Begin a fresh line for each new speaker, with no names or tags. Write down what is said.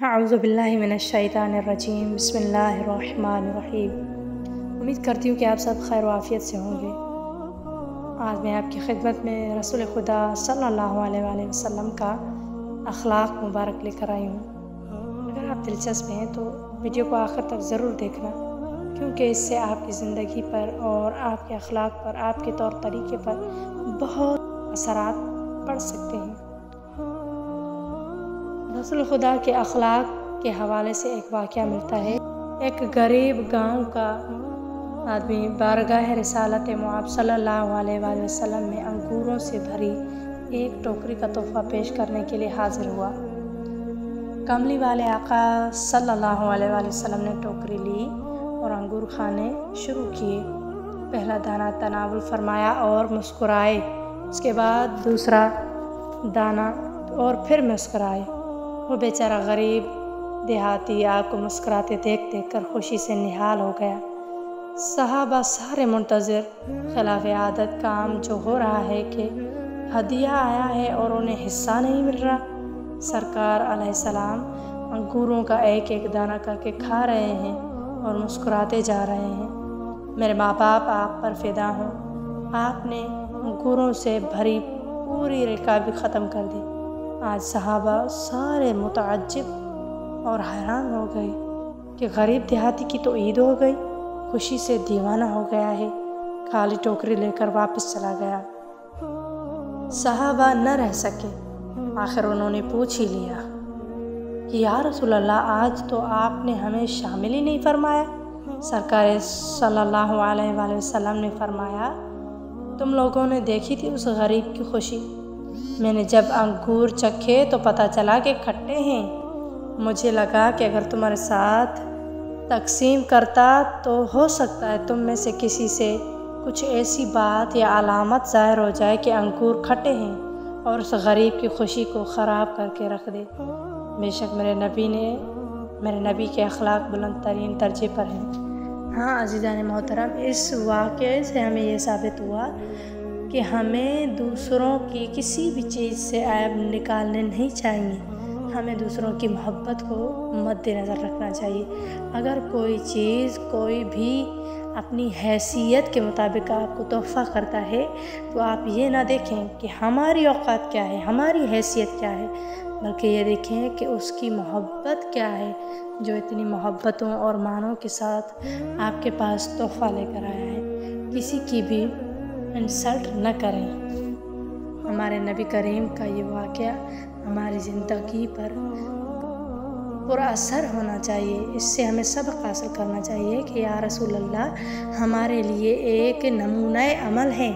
اعوذ باللہ من الشیطان الرجیم بسم اللہ الرحمن الرحیم۔ امید کرتی ہوں کہ آپ سب خیر و عافیت سے ہوں گے۔ آج میں آپ کی خدمت میں رسول خدا صلی اللہ علیہ وآلہ وسلم کا اخلاق مبارک لے کر آئی ہوں۔ اگر آپ دلچسپ ہیں تو ویڈیو کو آخر تک ضرور دیکھنا، کیونکہ اس سے آپ کی زندگی پر اور آپ کے اخلاق پر، آپ کے طور طریقے پر بہت اثرات پڑ سکتے ہیں۔ رسول خدا کے اخلاق کے حوالے سے ایک واقعہ ملتا ہے۔ ایک غریب گاؤں کا آدمی بارگاہ رسالت مآب صلی اللہ علیہ وآلہ وسلم میں انگوروں سے بھری ایک ٹوکری کا تحفہ پیش کرنے کے لیے حاضر ہوا۔ کملی والے آقا صلی اللہ علیہ وآلہ وسلم نے ٹوکری لی اور انگور کھانے شروع کیے۔ پہلا دانہ تناول فرمایا اور مسکرائے، اس کے بعد دوسرا دانہ اور پھر مسکرائے۔ وہ بیچارہ غریب دیہاتی آپ کو مسکراتے دیکھ کر خوشی سے نہال ہو گیا۔ صحابہ سارے منتظر، خلاف عادت کام جو ہو رہا ہے کہ ہدیہ آیا ہے اور انہیں حصہ نہیں مل رہا۔ سرکار علیہ السلام انگوروں کا ایک ایک دانہ کر کے کھا رہے ہیں اور مسکراتے جا رہے ہیں۔ میرے ماں باپ آپ پر فدا ہوں، آپ نے انگوروں سے بھری پوری رکابی ختم کر دی۔ آج صحابہ سارے متعجب اور حیران ہو گئے کہ غریب دیہاتی کی تو عید ہو گئی، خوشی سے دیوانہ ہو گیا ہے۔ خالی ٹوکری لے کر واپس چلا گیا۔ صحابہ نہ رہ سکے، آخر انہوں نے پوچھ ہی لیا کہ یا رسول اللہ، آج تو آپ نے ہمیں شامل ہی نہیں فرمایا۔ سرکار صلی اللہ علیہ وآلہ وسلم نے فرمایا، تم لوگوں نے دیکھی تھی اس غریب کی خوشی؟ میں نے جب انگور چکھے تو پتہ چلا کہ کھٹے ہیں۔ مجھے لگا کہ اگر تمہارے ساتھ تقسیم کرتا تو ہو سکتا ہے تم میں سے کسی سے کچھ ایسی بات یا علامت ظاہر ہو جائے کہ انگور کھٹے ہیں اور اس غریب کی خوشی کو خراب کر کے رکھ دے۔ بے شک میرے نبی کے اخلاق بلند ترین درجے پر ہیں۔ ہاں عزیزان محترم، اس واقعے سے ہمیں یہ ثابت ہوا کہ ہمیں دوسروں کی کسی بھی چیز سے عیب نکالنے نہیں چاہیے۔ ہمیں دوسروں کی محبت کو مد نظر رکھنا چاہیے۔ اگر کوئی چیز کوئی بھی اپنی حیثیت کے مطابق آپ کو تحفہ کرتا ہے تو آپ یہ نہ دیکھیں کہ ہماری اوقات کیا ہے، ہماری حیثیت کیا ہے، بلکہ یہ دیکھیں کہ اس کی محبت کیا ہے جو اتنی محبتوں اور معنوں کے ساتھ آپ کے پاس تحفہ لے کر آیا ہے۔ کسی کی بھی انسلٹ نہ کریں۔ ہمارے نبی کریم کا یہ واقعہ ہماری زندگی پر پورا اثر ہونا چاہیے۔ اس سے ہمیں سبق حاصل کرنا چاہیے کہ یا رسول اللہ ہمارے لیے ایک نمونہ عمل ہے۔